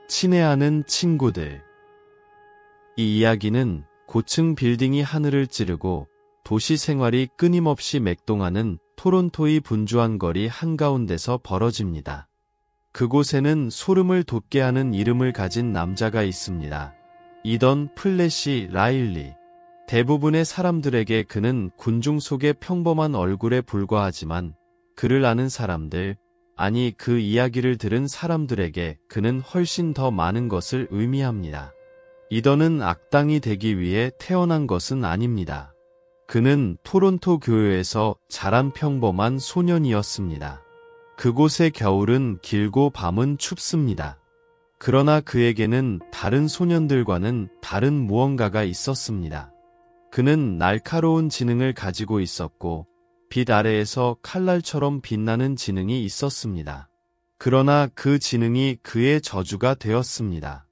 친애하는 친구들. 이 이야기는 고층 빌딩이 하늘을 찌르고 도시 생활이 끊임없이 맥동하는 토론토의 분주한 거리 한가운데서 벌어집니다. 그곳에는 소름을 돋게 하는 이름을 가진 남자가 있습니다. 이던 플래시 라일리. 대부분의 사람들에게 그는 군중 속의 평범한 얼굴에 불과하지만 그를 아는 사람들, 아니 그 이야기를 들은 사람들에게 그는 훨씬 더 많은 것을 의미합니다. 이던은 악당이 되기 위해 태어난 것은 아닙니다. 그는 토론토 교회에서 자란 평범한 소년이었습니다. 그곳의 겨울은 길고 밤은 춥습니다. 그러나 그에게는 다른 소년들과는 다른 무언가가 있었습니다. 그는 날카로운 지능을 가지고 있었고 빛 아래에서 칼날처럼 빛나는 지능이 있었습니다. 그러나 그 지능이 그의 저주가 되었습니다.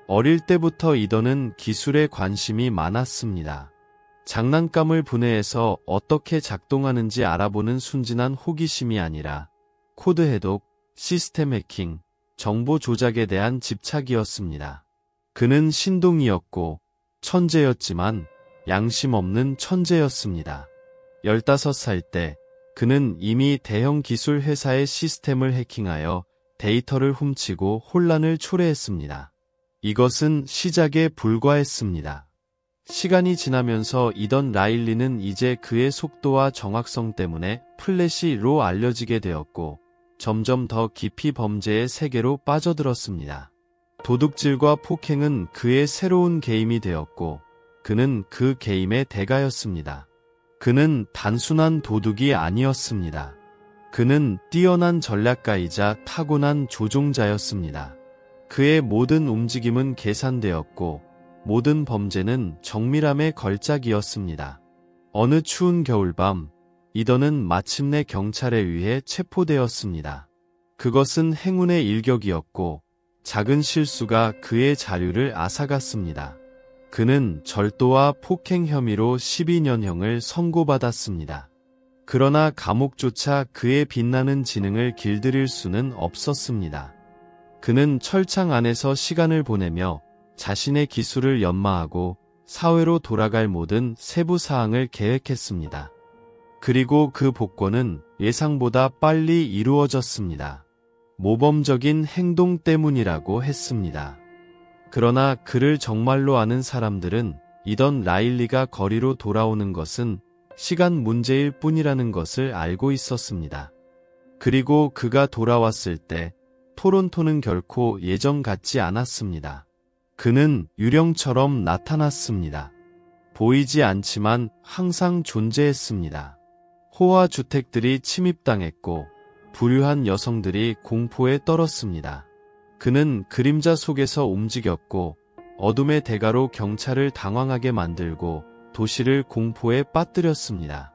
어릴 때부터 이던은 기술에 관심이 많았습니다. 장난감을 분해해서 어떻게 작동하는지 알아보는 순진한 호기심이 아니라 코드 해독, 시스템 해킹, 정보 조작에 대한 집착이었습니다. 그는 신동이었고 천재였지만 양심 없는 천재였습니다. 15살 때 그는 이미 대형 기술 회사의 시스템을 해킹하여 데이터를 훔치고 혼란을 초래했습니다. 이것은 시작에 불과했습니다. 시간이 지나면서 이던 라일리는 이제 그의 속도와 정확성 때문에 플래시로 알려지게 되었고 점점 더 깊이 범죄의 세계로 빠져들었습니다. 도둑질과 폭행은 그의 새로운 게임이 되었고 그는 그 게임의 대가였습니다. 그는 단순한 도둑이 아니었습니다. 그는 뛰어난 전략가이자 타고난 조종자였습니다. 그의 모든 움직임은 계산되었고 모든 범죄는 정밀함의 걸작이었습니다. 어느 추운 겨울밤, 이던은 마침내 경찰에 의해 체포되었습니다. 그것은 행운의 일격이었고 작은 실수가 그의 자유를 앗아갔습니다. 그는 절도와 폭행 혐의로 12년형을 선고받았습니다. 그러나 감옥조차 그의 빛나는 지능을 길들일 수는 없었습니다. 그는 철창 안에서 시간을 보내며 자신의 기술을 연마하고 사회로 돌아갈 모든 세부 사항을 계획했습니다. 그리고 그 복권은 예상보다 빨리 이루어졌습니다. 모범적인 행동 때문이라고 했습니다. 그러나 그를 정말로 아는 사람들은 이던 라일리가 거리로 돌아오는 것은 시간 문제일 뿐이라는 것을 알고 있었습니다. 그리고 그가 돌아왔을 때 토론토는 결코 예전 같지 않았습니다. 그는 유령처럼 나타났습니다. 보이지 않지만 항상 존재했습니다. 호화 주택들이 침입당했고 부유한 여성들이 공포에 떨었습니다. 그는 그림자 속에서 움직였고 어둠의 대가로 경찰을 당황하게 만들고 도시를 공포에 빠뜨렸습니다.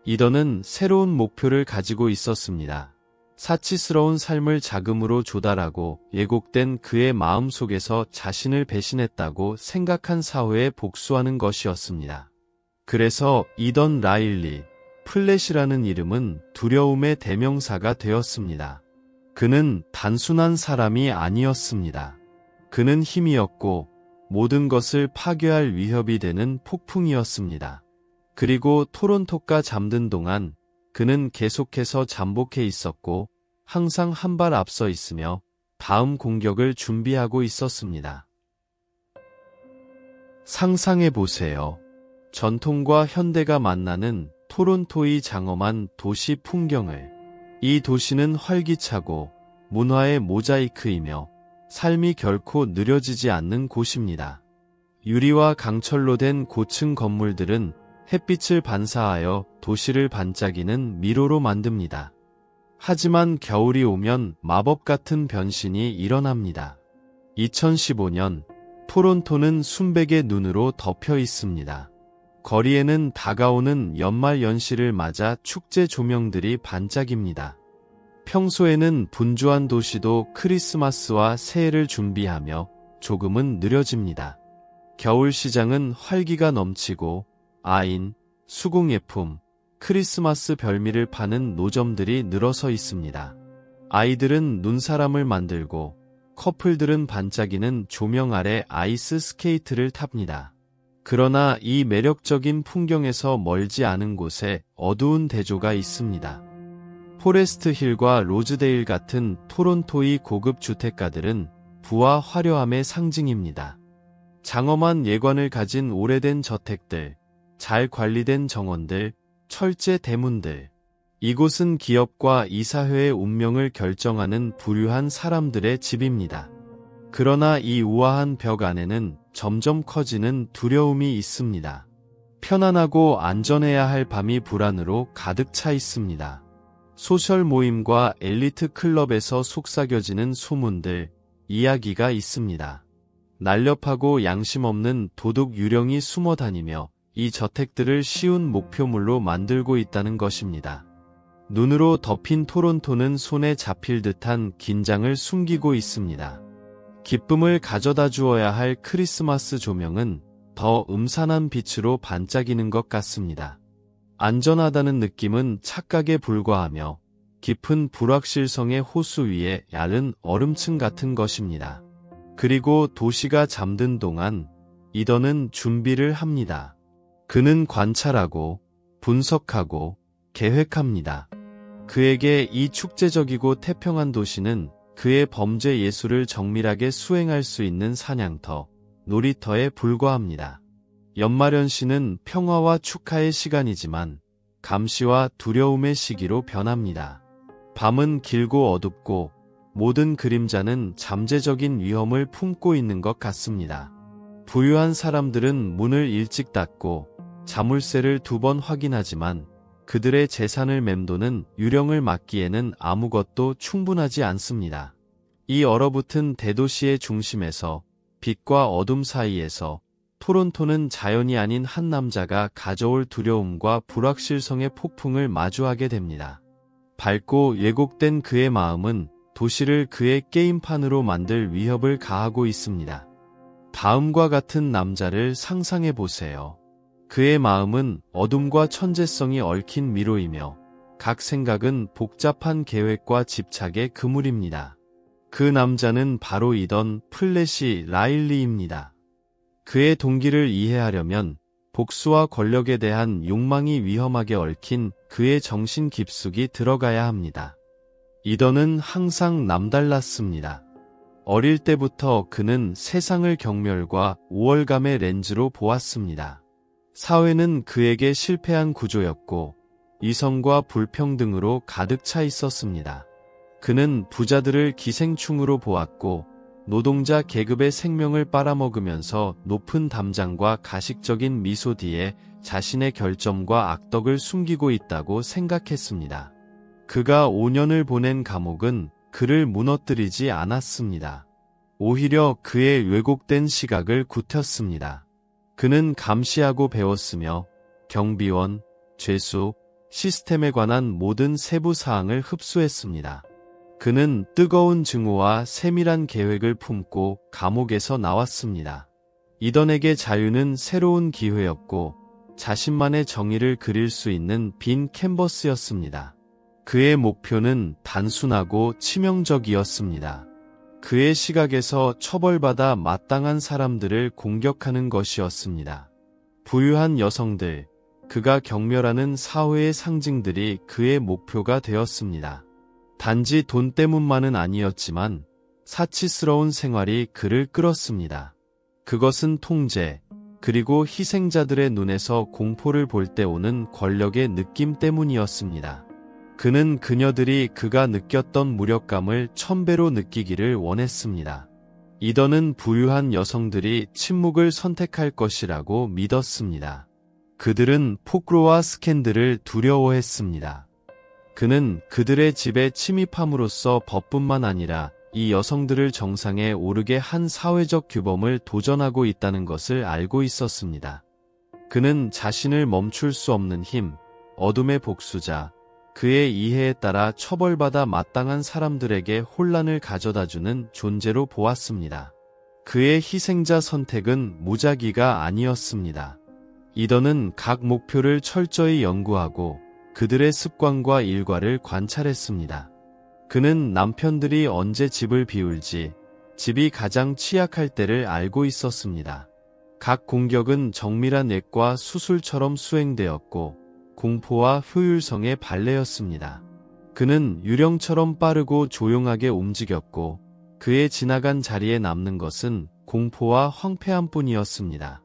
이던은 새로운 목표를 가지고 있었습니다. 사치스러운 삶을 자금으로 조달하고 예곡된 그의 마음 속에서 자신을 배신했다고 생각한 사회에 복수하는 것이었습니다. 그래서 이던 라일리, 플래시라는 이름은 두려움의 대명사가 되었습니다. 그는 단순한 사람이 아니었습니다. 그는 힘이었고 모든 것을 파괴할 위협이 되는 폭풍이었습니다. 그리고 토론토가 잠든 동안 그는 계속해서 잠복해 있었고 항상 한 발 앞서 있으며 다음 공격을 준비하고 있었습니다. 상상해 보세요. 전통과 현대가 만나는 토론토의 장엄한 도시 풍경을. 이 도시는 활기차고 문화의 모자이크이며 삶이 결코 느려지지 않는 곳입니다. 유리와 강철로 된 고층 건물들은 햇빛을 반사하여 도시를 반짝이는 미로로 만듭니다. 하지만 겨울이 오면 마법 같은 변신이 일어납니다. 2015년 토론토는 순백의 눈으로 덮여 있습니다. 거리에는 다가오는 연말 연시를 맞아 축제 조명들이 반짝입니다. 평소에는 분주한 도시도 크리스마스와 새해를 준비하며 조금은 느려집니다. 겨울 시장은 활기가 넘치고 아인, 수공예품, 크리스마스 별미를 파는 노점들이 늘어서 있습니다. 아이들은 눈사람을 만들고 커플들은 반짝이는 조명 아래 아이스 스케이트를 탑니다. 그러나 이 매력적인 풍경에서 멀지 않은 곳에 어두운 대조가 있습니다. 포레스트 힐과 로즈데일 같은 토론토의 고급 주택가들은 부와 화려함의 상징입니다. 장엄한 예관을 가진 오래된 저택들, 잘 관리된 정원들, 철제 대문들. 이곳은 기업과 이사회의 운명을 결정하는 부유한 사람들의 집입니다. 그러나 이 우아한 벽 안에는 점점 커지는 두려움이 있습니다. 편안하고 안전해야 할 밤이 불안으로 가득 차 있습니다. 소셜 모임과 엘리트 클럽에서 속삭여지는 소문들, 이야기가 있습니다. 날렵하고 양심 없는 도둑 유령이 숨어 다니며 이 저택들을 쉬운 목표물로 만들고 있다는 것입니다. 눈으로 덮인 토론토는 손에 잡힐 듯한 긴장을 숨기고 있습니다. 기쁨을 가져다 주어야 할 크리스마스 조명은 더 음산한 빛으로 반짝이는 것 같습니다. 안전하다는 느낌은 착각에 불과하며 깊은 불확실성의 호수 위에 얇은 얼음층 같은 것입니다. 그리고 도시가 잠든 동안 이더는 준비를 합니다. 그는 관찰하고 분석하고 계획합니다. 그에게 이 축제적이고 태평한 도시는 그의 범죄 예술을 정밀하게 수행할 수 있는 사냥터, 놀이터에 불과합니다. 연말연시는 평화와 축하의 시간이지만 감시와 두려움의 시기로 변합니다. 밤은 길고 어둡고 모든 그림자는 잠재적인 위험을 품고 있는 것 같습니다. 부유한 사람들은 문을 일찍 닫고 자물쇠를 2번 확인하지만 그들의 재산을 맴도는 유령을 막기에는 아무것도 충분하지 않습니다. 이 얼어붙은 대도시의 중심에서 빛과 어둠 사이에서 토론토는 자연이 아닌 한 남자가 가져올 두려움과 불확실성의 폭풍을 마주하게 됩니다. 밝고 왜곡된 그의 마음은 도시를 그의 게임판으로 만들 위협을 가하고 있습니다. 다음과 같은 남자를 상상해 보세요. 그의 마음은 어둠과 천재성이 얽힌 미로이며 각 생각은 복잡한 계획과 집착의 그물입니다. 그 남자는 바로 이던 플래시 라일리입니다. 그의 동기를 이해하려면 복수와 권력에 대한 욕망이 위험하게 얽힌 그의 정신 깊숙이 들어가야 합니다. 이던은 항상 남달랐습니다. 어릴 때부터 그는 세상을 경멸과 우월감의 렌즈로 보았습니다. 사회는 그에게 실패한 구조였고 이성과 불평등으로 가득 차 있었습니다. 그는 부자들을 기생충으로 보았고 노동자 계급의 생명을 빨아먹으면서 높은 담장과 가식적인 미소 뒤에 자신의 결점과 악덕을 숨기고 있다고 생각했습니다. 그가 5년을 보낸 감옥은 그를 무너뜨리지 않았습니다. 오히려 그의 왜곡된 시각을 굽혔습니다. 그는 감시하고 배웠으며 경비원, 죄수, 시스템에 관한 모든 세부 사항을 흡수했습니다. 그는 뜨거운 증오와 세밀한 계획을 품고 감옥에서 나왔습니다. 이던에게 자유는 새로운 기회였고 자신만의 정의를 그릴 수 있는 빈 캔버스였습니다. 그의 목표는 단순하고 치명적이었습니다. 그의 시각에서 처벌받아 마땅한 사람들을 공격하는 것이었습니다. 부유한 여성들, 그가 경멸하는 사회의 상징들이 그의 목표가 되었습니다. 단지 돈 때문만은 아니었지만 사치스러운 생활이 그를 끌었습니다. 그것은 통제, 그리고 희생자들의 눈에서 공포를 볼 때 오는 권력의 느낌 때문이었습니다. 그는 그녀들이 그가 느꼈던 무력감을 1000배로 느끼기를 원했습니다. 이더는 부유한 여성들이 침묵을 선택할 것이라고 믿었습니다. 그들은 폭로와 스캔들을 두려워했습니다. 그는 그들의 집에 침입함으로써 법뿐만 아니라 이 여성들을 정상에 오르게 한 사회적 규범을 도전하고 있다는 것을 알고 있었습니다. 그는 자신을 멈출 수 없는 힘, 어둠의 복수자, 그의 이해에 따라 처벌받아 마땅한 사람들에게 혼란을 가져다주는 존재로 보았습니다. 그의 희생자 선택은 무작위가 아니었습니다. 이더는 각 목표를 철저히 연구하고 그들의 습관과 일과를 관찰했습니다. 그는 남편들이 언제 집을 비울지, 집이 가장 취약할 때를 알고 있었습니다. 각 공격은 정밀한 예과 수술처럼 수행되었고 공포와 효율성의 발레였습니다. 그는 유령처럼 빠르고 조용하게 움직였고 그의 지나간 자리에 남는 것은 공포와 황폐함뿐이었습니다.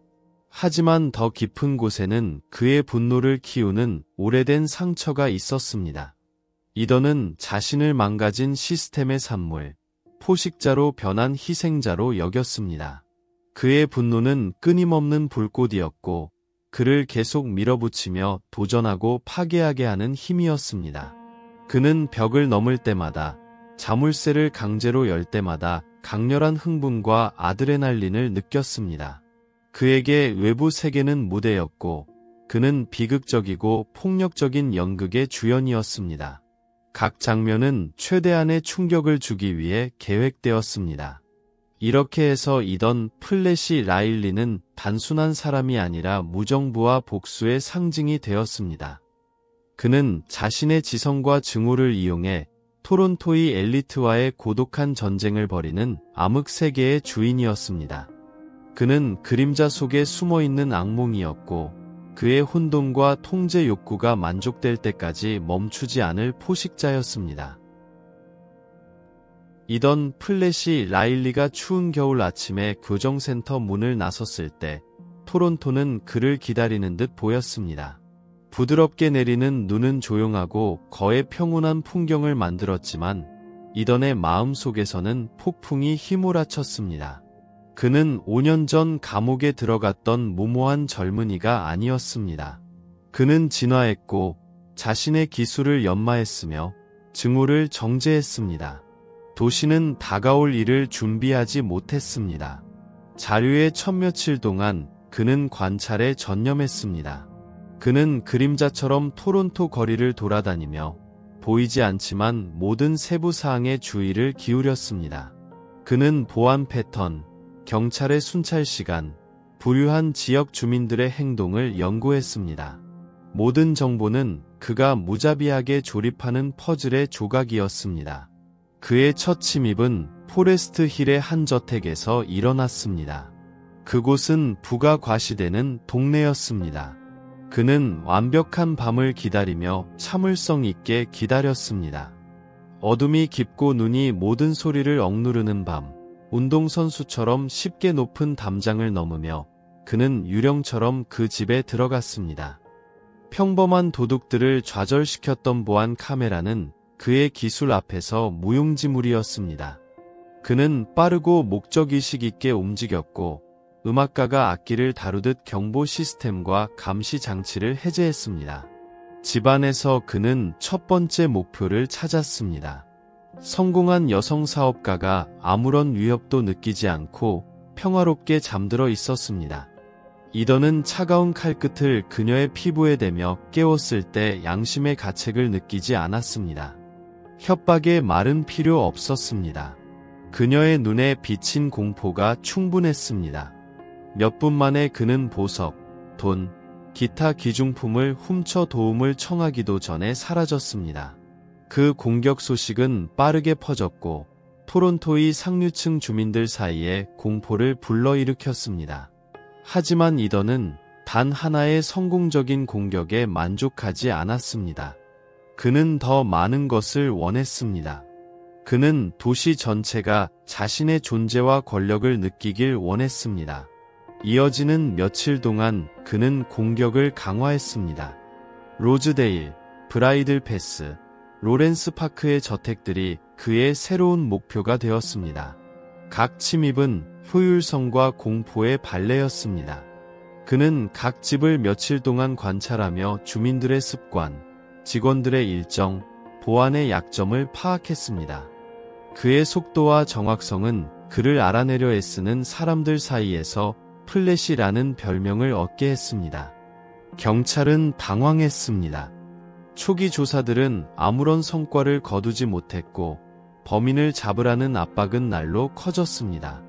하지만 더 깊은 곳에는 그의 분노를 키우는 오래된 상처가 있었습니다. 이더는 자신을 망가진 시스템의 산물, 포식자로 변한 희생자로 여겼습니다. 그의 분노는 끊임없는 불꽃이었고 그를 계속 밀어붙이며 도전하고 파괴하게 하는 힘이었습니다. 그는 벽을 넘을 때마다, 자물쇠를 강제로 열 때마다 강렬한 흥분과 아드레날린을 느꼈습니다. 그에게 외부 세계는 무대였고 그는 비극적이고 폭력적인 연극의 주연이었습니다. 각 장면은 최대한의 충격을 주기 위해 계획되었습니다. 이렇게 해서 이던 플래시 라일리는 단순한 사람이 아니라 무정부와 복수의 상징이 되었습니다. 그는 자신의 지성과 증오를 이용해 토론토의 엘리트와의 고독한 전쟁을 벌이는 암흑 세계의 주인이었습니다. 그는 그림자 속에 숨어있는 악몽이었고 그의 혼돈과 통제 욕구가 만족될 때까지 멈추지 않을 포식자였습니다. 이던 플래시 라일리가 추운 겨울 아침에 교정센터 문을 나섰을 때 토론토는 그를 기다리는 듯 보였습니다. 부드럽게 내리는 눈은 조용하고 거의 평온한 풍경을 만들었지만 이던의 마음 속에서는 폭풍이 휘몰아쳤습니다. 그는 5년 전 감옥에 들어갔던 무모한 젊은이가 아니었습니다. 그는 진화했고 자신의 기술을 연마했으며 증오를 정제했습니다. 도시는 다가올 일을 준비하지 못했습니다. 자료의 천며칠 동안 그는 관찰에 전념했습니다. 그는 그림자처럼 토론토 거리를 돌아다니며 보이지 않지만 모든 세부 사항에 주의를 기울였습니다. 그는 보안 패턴, 경찰의 순찰 시간, 부유한 지역 주민들의 행동을 연구했습니다. 모든 정보는 그가 무자비하게 조립하는 퍼즐의 조각이었습니다. 그의 첫 침입은 포레스트 힐의 한 저택에서 일어났습니다. 그곳은 부가 과시되는 동네였습니다. 그는 완벽한 밤을 기다리며 참을성 있게 기다렸습니다. 어둠이 깊고 눈이 모든 소리를 억누르는 밤, 운동선수처럼 쉽게 높은 담장을 넘으며 그는 유령처럼 그 집에 들어갔습니다. 평범한 도둑들을 좌절시켰던 보안 카메라는 그의 기술 앞에서 무용지물이었습니다. 그는 빠르고 목적의식 있게 움직였고 음악가가 악기를 다루듯 경보 시스템과 감시 장치를 해제했습니다. 집안에서 그는 첫 번째 목표를 찾았습니다. 성공한 여성 사업가가 아무런 위협도 느끼지 않고 평화롭게 잠들어 있었습니다. 이더는 차가운 칼끝을 그녀의 피부에 대며 깨웠을 때 양심의 가책을 느끼지 않았습니다. 협박의 말은 필요 없었습니다. 그녀의 눈에 비친 공포가 충분했습니다. 몇 분 만에 그는 보석, 돈, 기타 기중품을 훔쳐 도움을 청하기도 전에 사라졌습니다. 그 공격 소식은 빠르게 퍼졌고 토론토의 상류층 주민들 사이에 공포를 불러일으켰습니다. 하지만 이더는 단 하나의 성공적인 공격에 만족하지 않았습니다. 그는 더 많은 것을 원했습니다. 그는 도시 전체가 자신의 존재와 권력을 느끼길 원했습니다. 이어지는 며칠 동안 그는 공격을 강화했습니다. 로즈데일, 브라이들 패스, 로렌스 파크의 저택들이 그의 새로운 목표가 되었습니다. 각 침입은 효율성과 공포의 발레였습니다. 그는 각 집을 며칠 동안 관찰하며 주민들의 습관, 직원들의 일정, 보안의 약점을 파악했습니다. 그의 속도와 정확성은 그를 알아내려 애쓰는 사람들 사이에서 플래시라는 별명을 얻게 했습니다. 경찰은 당황했습니다. 초기 조사들은 아무런 성과를 거두지 못했고 범인을 잡으라는 압박은 날로 커졌습니다.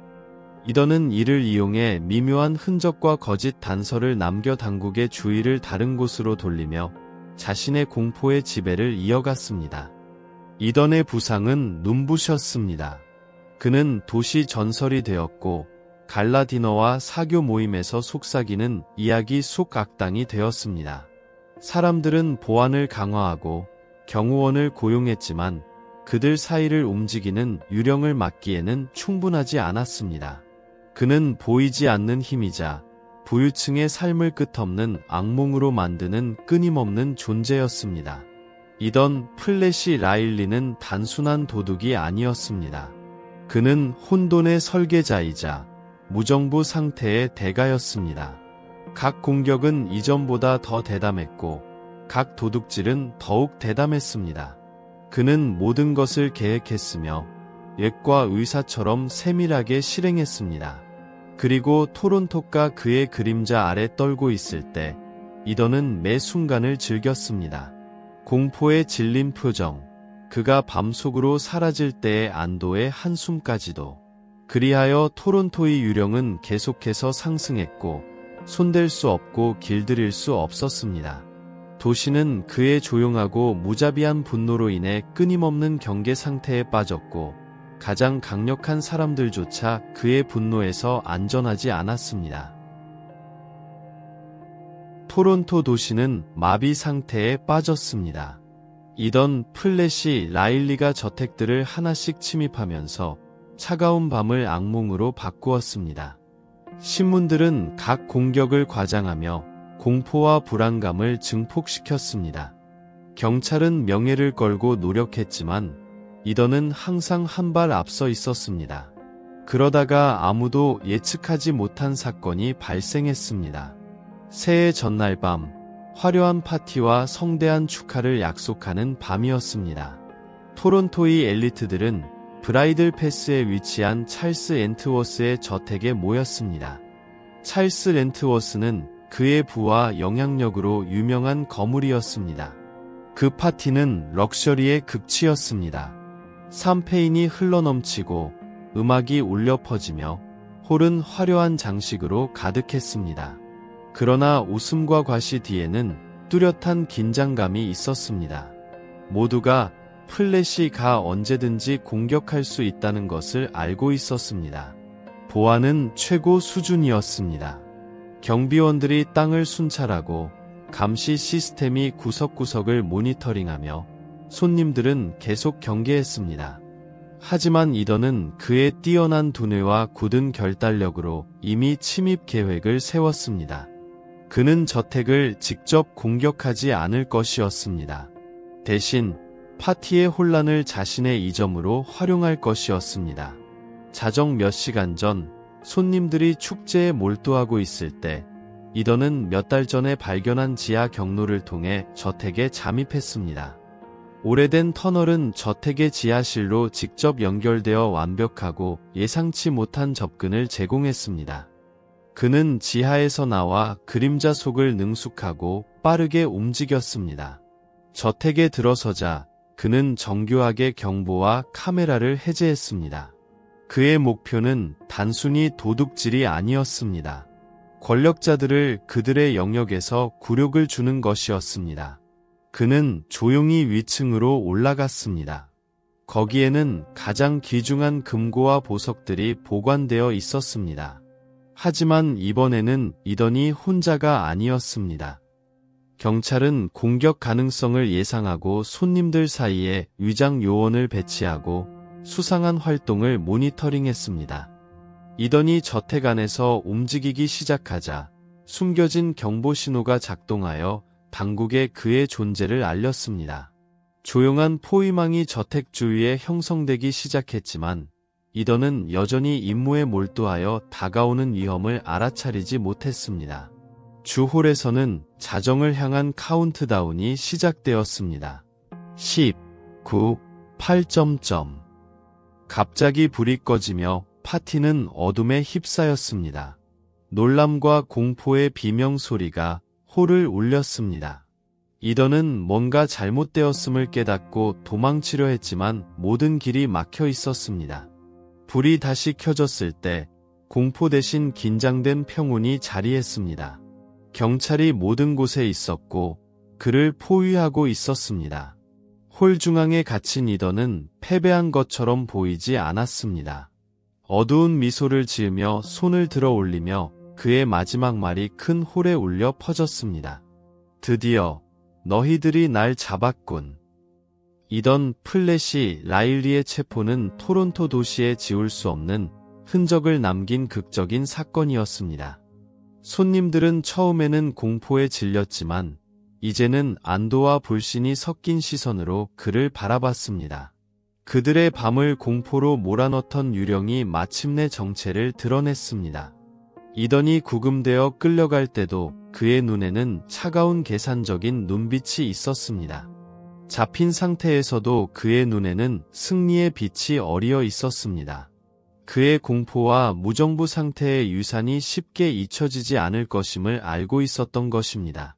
이더는 이를 이용해 미묘한 흔적과 거짓 단서를 남겨 당국의 주의를 다른 곳으로 돌리며 자신의 공포의 지배를 이어갔습니다. 이던의 부상은 눈부셨습니다. 그는 도시 전설이 되었고 갈라디너와 사교 모임에서 속삭이는 이야기 속 악당이 되었습니다. 사람들은 보안을 강화하고 경호원을 고용했지만 그들 사이를 움직이는 유령을 막기에는 충분하지 않았습니다. 그는 보이지 않는 힘이자 부유층의 삶을 끝없는 악몽으로 만드는 끊임없는 존재였습니다. 이던 플래시 라일리는 단순한 도둑이 아니었습니다. 그는 혼돈의 설계자이자 무정부 상태의 대가였습니다. 각 공격은 이전보다 더 대담했고 각 도둑질은 더욱 대담했습니다. 그는 모든 것을 계획했으며 옛과 의사처럼 세밀하게 실행했습니다. 그리고 토론토가 그의 그림자 아래 떨고 있을 때 이더는 매 순간을 즐겼습니다. 공포에 질린 표정, 그가 밤속으로 사라질 때의 안도의 한숨까지도. 그리하여 토론토의 유령은 계속해서 상승했고 손댈 수 없고 길들일 수 없었습니다. 도시는 그의 조용하고 무자비한 분노로 인해 끊임없는 경계 상태에 빠졌고 가장 강력한 사람들조차 그의 분노에서 안전하지 않았습니다. 토론토 도시는 마비 상태에 빠졌습니다. 이던 플래시 라일리가 저택들을 하나씩 침입하면서 차가운 밤을 악몽으로 바꾸었습니다. 신문들은 각 공격을 과장하며 공포와 불안감을 증폭시켰습니다. 경찰은 명예를 걸고 노력했지만 이더는 항상 한 발 앞서 있었습니다. 그러다가 아무도 예측하지 못한 사건이 발생했습니다. 새해 전날 밤, 화려한 파티와 성대한 축하를 약속하는 밤이었습니다. 토론토의 엘리트들은 브라이들 패스에 위치한 찰스 렌트워스의 저택에 모였습니다. 찰스 렌트워스는 그의 부와 영향력으로 유명한 거물이었습니다. 그 파티는 럭셔리의 극치였습니다. 샴페인이 흘러넘치고 음악이 울려 퍼지며 홀은 화려한 장식으로 가득했습니다. 그러나 웃음과 과시 뒤에는 뚜렷한 긴장감이 있었습니다. 모두가 플래시가 언제든지 공격할 수 있다는 것을 알고 있었습니다. 보안은 최고 수준이었습니다. 경비원들이 땅을 순찰하고 감시 시스템이 구석구석을 모니터링하며 손님들은 계속 경계했습니다. 하지만 이더는 그의 뛰어난 두뇌와 굳은 결단력으로 이미 침입 계획을 세웠습니다. 그는 저택을 직접 공격하지 않을 것이었습니다. 대신 파티의 혼란을 자신의 이점으로 활용할 것이었습니다. 자정 몇 시간 전 손님들이 축제에 몰두하고 있을 때 이더는 몇 달 전에 발견한 지하 경로를 통해 저택에 잠입했습니다. 오래된 터널은 저택의 지하실로 직접 연결되어 완벽하고 예상치 못한 접근을 제공했습니다. 그는 지하에서 나와 그림자 속을 능숙하고 빠르게 움직였습니다. 저택에 들어서자 그는 정교하게 경보와 카메라를 해제했습니다. 그의 목표는 단순히 도둑질이 아니었습니다. 권력자들을 그들의 영역에서 굴욕을 주는 것이었습니다. 그는 조용히 위층으로 올라갔습니다. 거기에는 가장 귀중한 금고와 보석들이 보관되어 있었습니다. 하지만 이번에는 이더니 혼자가 아니었습니다. 경찰은 공격 가능성을 예상하고 손님들 사이에 위장 요원을 배치하고 수상한 활동을 모니터링했습니다. 이더니 저택 안에서 움직이기 시작하자 숨겨진 경보 신호가 작동하여 당국에 그의 존재를 알렸습니다. 조용한 포위망이 저택 주위에 형성되기 시작했지만 이더는 여전히 임무에 몰두하여 다가오는 위험을 알아차리지 못했습니다. 주홀에서는 자정을 향한 카운트다운이 시작되었습니다. 10, 9, 8... 갑자기 불이 꺼지며 파티는 어둠에 휩싸였습니다. 놀람과 공포의 비명소리가 홀을 울렸습니다. 이더는 뭔가 잘못되었음을 깨닫고 도망치려 했지만 모든 길이 막혀 있었습니다. 불이 다시 켜졌을 때 공포 대신 긴장된 평온이 자리했습니다. 경찰이 모든 곳에 있었고 그를 포위하고 있었습니다. 홀 중앙에 갇힌 이더는 패배한 것처럼 보이지 않았습니다. 어두운 미소를 지으며 손을 들어 올리며 그의 마지막 말이 큰 홀에 울려 퍼졌습니다. 드디어 너희들이 날 잡았군. 이던 플래시 라일리의 체포는 토론토 도시에 지울 수 없는 흔적을 남긴 극적인 사건이었습니다. 손님들은 처음에는 공포에 질렸지만 이제는 안도와 불신이 섞인 시선으로 그를 바라봤습니다. 그들의 밤을 공포로 몰아넣던 유령이 마침내 정체를 드러냈습니다. 이던이 구금되어 끌려갈 때도 그의 눈에는 차가운 계산적인 눈빛이 있었습니다. 잡힌 상태에서도 그의 눈에는 승리의 빛이 어리어 있었습니다. 그의 공포와 무정부 상태의 유산이 쉽게 잊혀지지 않을 것임을 알고 있었던 것입니다.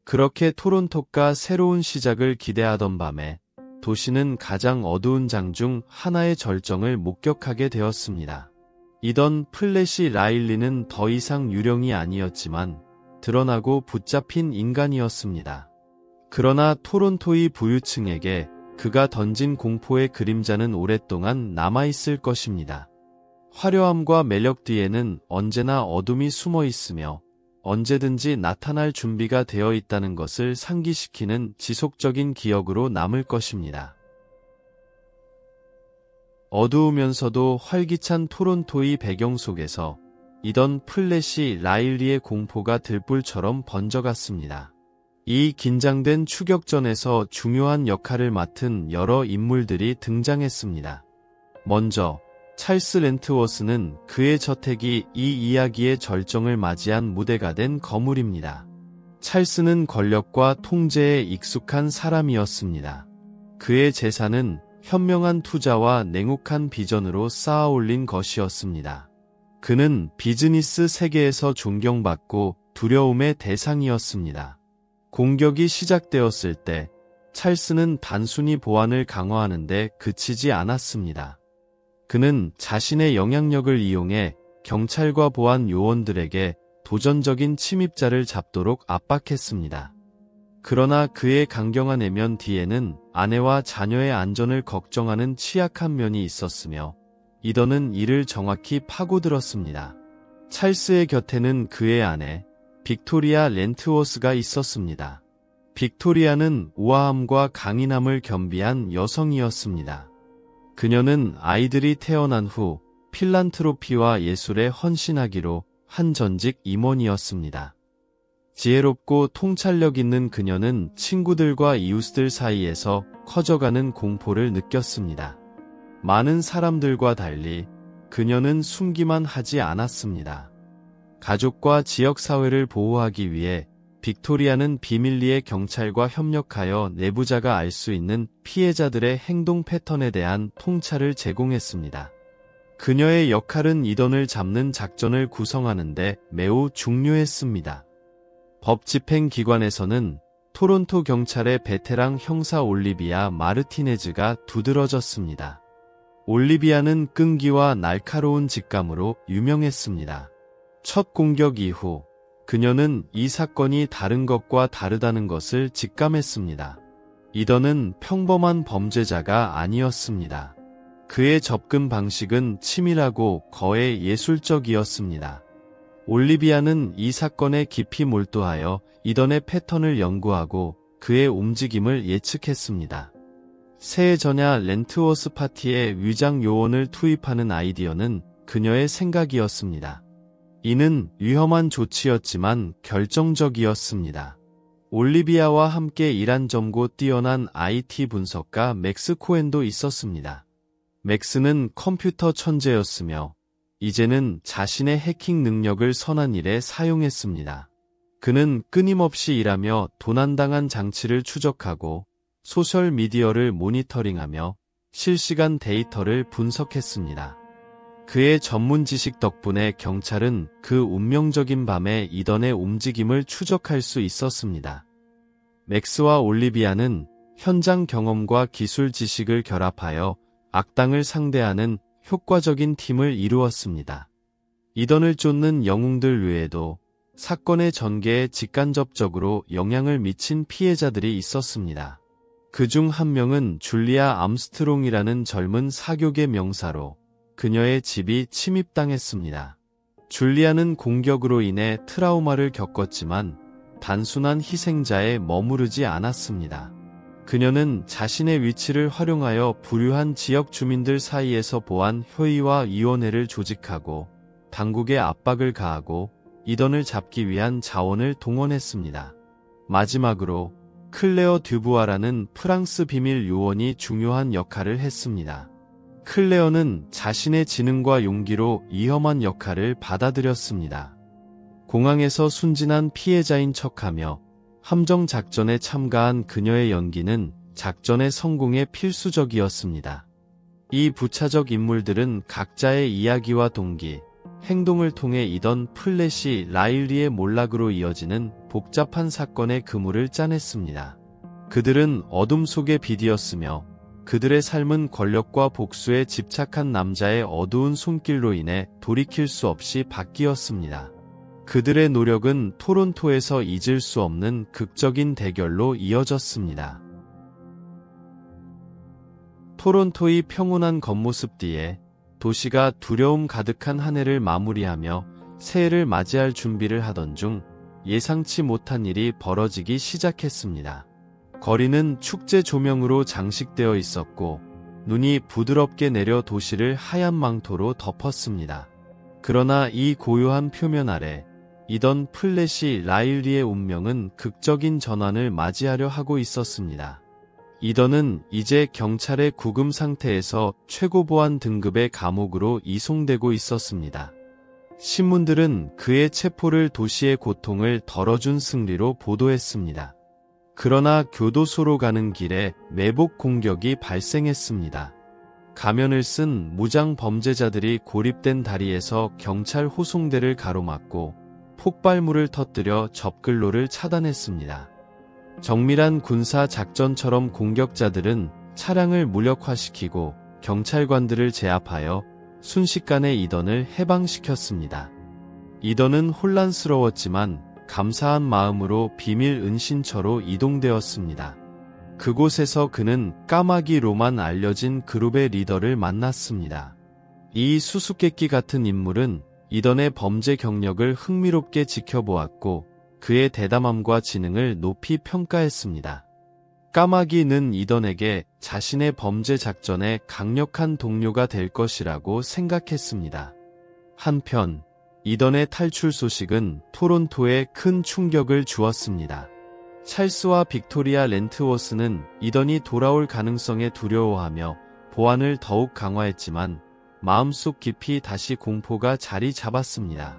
그렇게 토론토가 새로운 시작을 기대하던 밤에 도시는 가장 어두운 장 중 하나의 절정을 목격하게 되었습니다. 이던 플래시 라일리는 더 이상 유령이 아니었지만 드러나고 붙잡힌 인간이었습니다. 그러나 토론토의 부유층에게 그가 던진 공포의 그림자는 오랫동안 남아있을 것입니다. 화려함과 매력 뒤에는 언제나 어둠이 숨어 있으며 언제든지 나타날 준비가 되어 있다는 것을 상기시키는 지속적인 기억으로 남을 것입니다. 어두우면서도 활기찬 토론토의 배경 속에서 이던 플래시 라일리의 공포가 들불처럼 번져갔습니다. 이 긴장된 추격전에서 중요한 역할을 맡은 여러 인물들이 등장했습니다. 먼저 찰스 렌트워스는 그의 저택이 이 이야기의 절정을 맞이한 무대가 된 거물입니다. 찰스는 권력과 통제에 익숙한 사람이었습니다. 그의 재산은 현명한 투자와 냉혹한 비전으로 쌓아올린 것이었습니다. 그는 비즈니스 세계에서 존경받고 두려움의 대상이었습니다. 공격이 시작되었을 때 찰스는 단순히 보안을 강화하는 데 그치지 않았습니다. 그는 자신의 영향력을 이용해 경찰과 보안 요원들에게 도전적인 침입자를 잡도록 압박했습니다. 그러나 그의 강경한 내면 뒤에는 아내와 자녀의 안전을 걱정하는 취약한 면이 있었으며 이던은 이를 정확히 파고들었습니다. 찰스의 곁에는 그의 아내 빅토리아 렌트워스가 있었습니다. 빅토리아는 우아함과 강인함을 겸비한 여성이었습니다. 그녀는 아이들이 태어난 후 필란트로피와 예술에 헌신하기로 한 전직 임원이었습니다. 지혜롭고 통찰력 있는 그녀는 친구들과 이웃들 사이에서 커져가는 공포를 느꼈습니다. 많은 사람들과 달리 그녀는 숨기만 하지 않았습니다. 가족과 지역사회를 보호하기 위해 빅토리아는 비밀리에 경찰과 협력하여 내부자가 알 수 있는 피해자들의 행동 패턴에 대한 통찰을 제공했습니다. 그녀의 역할은 이던을 잡는 작전을 구성하는 데 매우 중요했습니다. 법 집행 기관에서는 토론토 경찰의 베테랑 형사 올리비아 마르티네즈가 두드러졌습니다. 올리비아는 끈기와 날카로운 직감으로 유명했습니다. 첫 공격 이후 그녀는 이 사건이 다른 것과 다르다는 것을 직감했습니다. 이던은 평범한 범죄자가 아니었습니다. 그의 접근 방식은 치밀하고 거의 예술적이었습니다. 올리비아는 이 사건에 깊이 몰두하여 이던의 패턴을 연구하고 그의 움직임을 예측했습니다. 새해 전야 렌트워스 파티에 위장 요원을 투입하는 아이디어는 그녀의 생각이었습니다. 이는 위험한 조치였지만 결정적이었습니다. 올리비아와 함께 일한 점고 뛰어난 IT 분석가 맥스 코엔도 있었습니다. 맥스는 컴퓨터 천재였으며 이제는 자신의 해킹 능력을 선한 일에 사용했습니다. 그는 끊임없이 일하며 도난당한 장치를 추적하고 소셜미디어를 모니터링하며 실시간 데이터를 분석했습니다. 그의 전문 지식 덕분에 경찰은 그 운명적인 밤에 이던의 움직임을 추적할 수 있었습니다. 맥스와 올리비아는 현장 경험과 기술 지식을 결합하여 악당을 상대하는 효과적인 팀을 이루었습니다. 이던을 쫓는 영웅들 외에도 사건의 전개에 직간접적으로 영향을 미친 피해자들이 있었습니다. 그중 한 명은 줄리아 암스트롱이라는 젊은 사교계 명사로 그녀의 집이 침입당했습니다. 줄리아는 공격으로 인해 트라우마를 겪었지만 단순한 희생자에 머무르지 않았습니다. 그녀는 자신의 위치를 활용하여 부유한 지역 주민들 사이에서 보안 효의와 위원회를 조직하고 당국에 압박을 가하고 이던을 잡기 위한 자원을 동원했습니다. 마지막으로 클레어 듀부아라는 프랑스 비밀 요원이 중요한 역할을 했습니다. 클레어는 자신의 지능과 용기로 위험한 역할을 받아들였습니다. 공항에서 순진한 피해자인 척하며 함정 작전에 참가한 그녀의 연기는 작전의 성공에 필수적이었습니다. 이 부차적 인물들은 각자의 이야기와 동기, 행동을 통해 이던 플랫이 라일리의 몰락으로 이어지는 복잡한 사건의 그물을 짜냈습니다. 그들은 어둠 속의 빛이었으며 그들의 삶은 권력과 복수에 집착한 남자의 어두운 손길로 인해 돌이킬 수 없이 바뀌었습니다. 그들의 노력은 토론토에서 잊을 수 없는 극적인 대결로 이어졌습니다. 토론토의 평온한 겉모습 뒤에 도시가 두려움 가득한 한 해를 마무리하며 새해를 맞이할 준비를 하던 중 예상치 못한 일이 벌어지기 시작했습니다. 거리는 축제 조명으로 장식되어 있었고 눈이 부드럽게 내려 도시를 하얀 망토로 덮었습니다. 그러나 이 고요한 표면 아래 이던 플랫이 라일리의 운명은 극적인 전환을 맞이하려 하고 있었습니다. 이던은 이제 경찰의 구금 상태에서 최고보안 등급의 감옥으로 이송되고 있었습니다. 신문들은 그의 체포를 도시의 고통을 덜어준 승리로 보도했습니다. 그러나 교도소로 가는 길에 매복 공격이 발생했습니다. 가면을 쓴 무장 범죄자들이 고립된 다리에서 경찰 호송대를 가로막고 폭발물을 터뜨려 접근로를 차단했습니다. 정밀한 군사 작전처럼 공격자들은 차량을 무력화시키고 경찰관들을 제압하여 순식간에 이던을 해방시켰습니다. 이던은 혼란스러웠지만 감사한 마음으로 비밀 은신처로 이동되었습니다. 그곳에서 그는 까마귀로만 알려진 그룹의 리더를 만났습니다. 이 수수께끼 같은 인물은 이던의 범죄 경력을 흥미롭게 지켜보았고 그의 대담함과 지능을 높이 평가했습니다. 까마귀는 이던에게 자신의 범죄 작전에 강력한 동료가 될 것이라고 생각했습니다. 한편 이던의 탈출 소식은 토론토에 큰 충격을 주었습니다. 찰스와 빅토리아 렌트워스는 이던이 돌아올 가능성에 두려워하며 보안을 더욱 강화했지만 마음속 깊이 다시 공포가 자리 잡았습니다.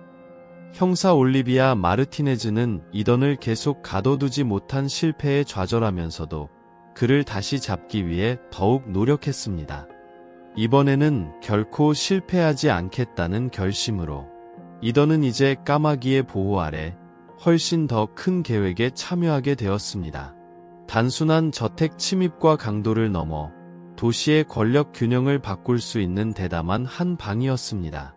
형사 올리비아 마르티네즈는 이던을 계속 가둬두지 못한 실패에 좌절하면서도 그를 다시 잡기 위해 더욱 노력했습니다. 이번에는 결코 실패하지 않겠다는 결심으로 이던은 이제 까마귀의 보호 아래 훨씬 더 큰 계획에 참여하게 되었습니다. 단순한 저택 침입과 강도를 넘어 도시의 권력 균형을 바꿀 수 있는 대담한 한 방이었습니다.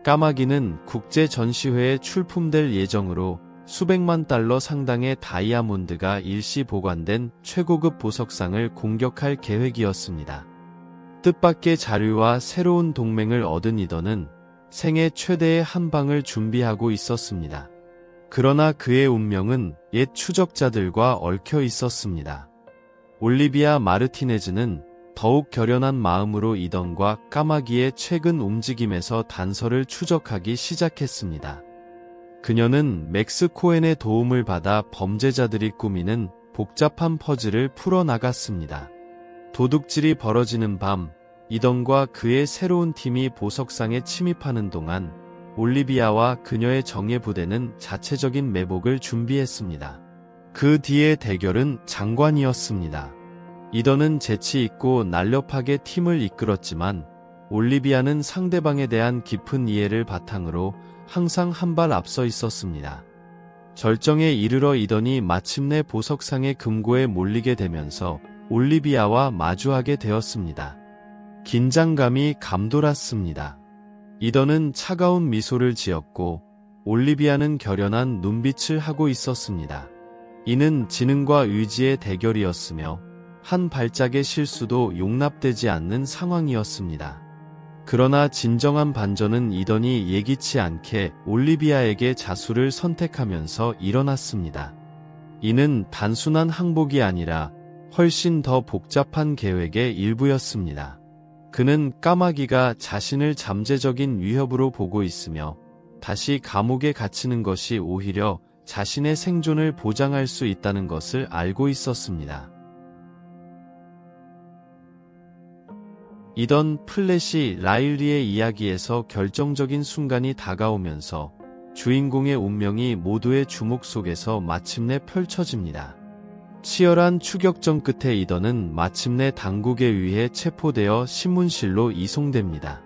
까마귀는 국제 전시회에 출품될 예정으로 수백만 달러 상당의 다이아몬드가 일시 보관된 최고급 보석상을 공격할 계획이었습니다. 뜻밖의 자료와 새로운 동맹을 얻은 이던은 생애 최대의 한 방을 준비하고 있었습니다. 그러나 그의 운명은 옛 추적자들과 얽혀 있었습니다. 올리비아 마르티네즈는 더욱 결연한 마음으로 이던과 까마귀의 최근 움직임에서 단서를 추적하기 시작했습니다. 그녀는 맥스 코엔의 도움을 받아 범죄자들이 꾸미는 복잡한 퍼즐을 풀어나갔습니다. 도둑질이 벌어지는 밤, 이던과 그의 새로운 팀이 보석상에 침입하는 동안 올리비아와 그녀의 정예 부대는 자체적인 매복을 준비했습니다. 그 뒤의 대결은 장관이었습니다. 이던은 재치 있고 날렵하게 팀을 이끌었지만 올리비아는 상대방에 대한 깊은 이해를 바탕으로 항상 한 발 앞서 있었습니다. 절정에 이르러 이던이 마침내 보석상의 금고에 몰리게 되면서 올리비아와 마주하게 되었습니다. 긴장감이 감돌았습니다. 이던은 차가운 미소를 지었고 올리비아는 결연한 눈빛을 하고 있었습니다. 이는 지능과 의지의 대결이었으며 한 발짝의 실수도 용납되지 않는 상황이었습니다. 그러나 진정한 반전은 이던이 예기치 않게 올리비아에게 자수를 선택하면서 일어났습니다. 이는 단순한 항복이 아니라 훨씬 더 복잡한 계획의 일부였습니다. 그는 까마귀가 자신을 잠재적인 위협으로 보고 있으며 다시 감옥에 갇히는 것이 오히려 자신의 생존을 보장할 수 있다는 것을 알고 있었습니다. 이던 플랫이 라일리의 이야기에서 결정적인 순간이 다가오면서 주인공의 운명이 모두의 주목 속에서 마침내 펼쳐집니다. 치열한 추격전 끝에 이던은 마침내 당국에 의해 체포되어 신문실로 이송됩니다.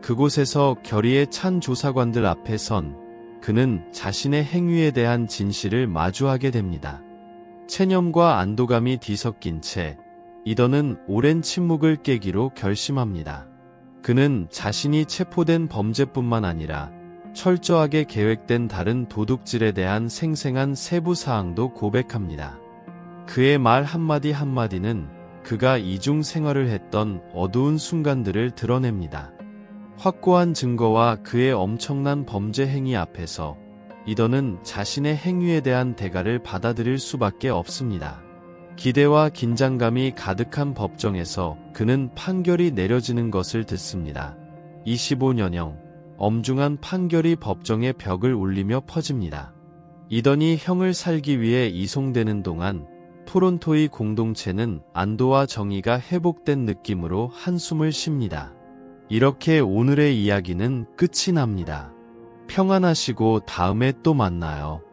그곳에서 결의에 찬 조사관들 앞에 선 그는 자신의 행위에 대한 진실을 마주하게 됩니다. 체념과 안도감이 뒤섞인 채 이던은 오랜 침묵을 깨기로 결심합니다. 그는 자신이 체포된 범죄뿐만 아니라 철저하게 계획된 다른 도둑질에 대한 생생한 세부 사항도 고백합니다. 그의 말 한마디 한마디는 그가 이중 생활을 했던 어두운 순간들을 드러냅니다. 확고한 증거와 그의 엄청난 범죄 행위 앞에서 이던은 자신의 행위에 대한 대가를 받아들일 수밖에 없습니다. 기대와 긴장감이 가득한 법정에서 그는 판결이 내려지는 것을 듣습니다. 25년형, 엄중한 판결이 법정의 벽을 울리며 퍼집니다. 이던이 형을 살기 위해 이송되는 동안 토론토의 공동체는 안도와 정의가 회복된 느낌으로 한숨을 쉽니다. 이렇게 오늘의 이야기는 끝이 납니다. 평안하시고 다음에 또 만나요.